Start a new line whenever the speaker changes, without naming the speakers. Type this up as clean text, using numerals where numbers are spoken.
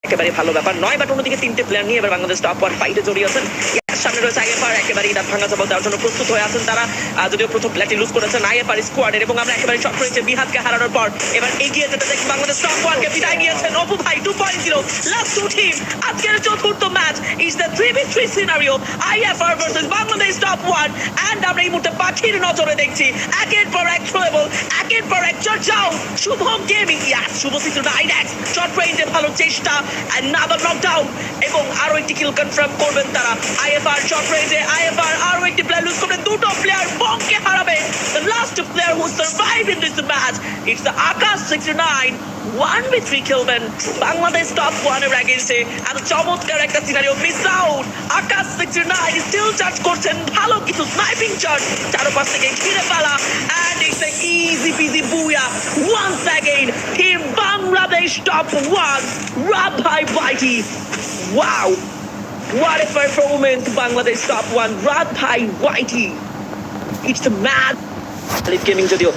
একেবারে ভালো ব্যাপার নয়, বাট অন্যদিকে তিনটে প্লেয়ার নিয়ে এবার বাংলাদেশ টপ ওয়ান ফাইটে জড়িয়ে আছেন। সামনে রয়েছে আইএফআর, একেবারে দাঁত ভাঙা জবাব দেওয়ার জন্য প্রস্তুত হয়ে আছেন তারা। যদিও প্রথম প্লেয়ারটি লুজ করেছেন আইএফআর স্কোয়াডের, এবং আমরা একেবারে শর্ট রয়েছে বিহাতকে হারানোর পর এবার এগিয়ে যেতে দেখি বাংলাদেশ টপ ওয়ানকে বিদায় নিয়েছেন অপু ভাই 2.0 লাস্ট টু টিম। আজকের চতুর্থ match is the 3v3 scenario, IFR versus Bangladesh top one. And আমরা এই মুহূর্তে পাখির নজরে দেখছি একের পর এক থ্রোয়েবল, একের পর এক চর্চাও। শুভম গেমিং, ইয়াস শুভচিত্র নাইডেক্স শর্ট রেঞ্জে ভালো চেষ্টা, another knockdown, এবং আরো একটি কিল কনফার্ম করবেন তারা। আইএফআর শর্ট রেঞ্জে, আইএফআর আরো একটি প্লেয়ার লুজ করবে, দুটো প্লেয়ার বংকে হারাবে। The last player who survived in this match, it's the Akash 69 1v3 খেলবেন বাংলাদেশ টপ ওয়ানের এগেইনস্টে। আর চমৎকার একটা সিনারিও মিস আউট। আকাশ 69 স্টিল চার্জ করছেন, ভালো কিছু স্নাইপিং চার্জ চারপাশ থেকে ঘিরে ফেলা, and it's an easy peasy booyah once again. Team Bangladesh top one, Rabhai Whitey. Wow, what a performance, Bangladesh top one, Rabhai Whitey. It's the mad gaming যদিও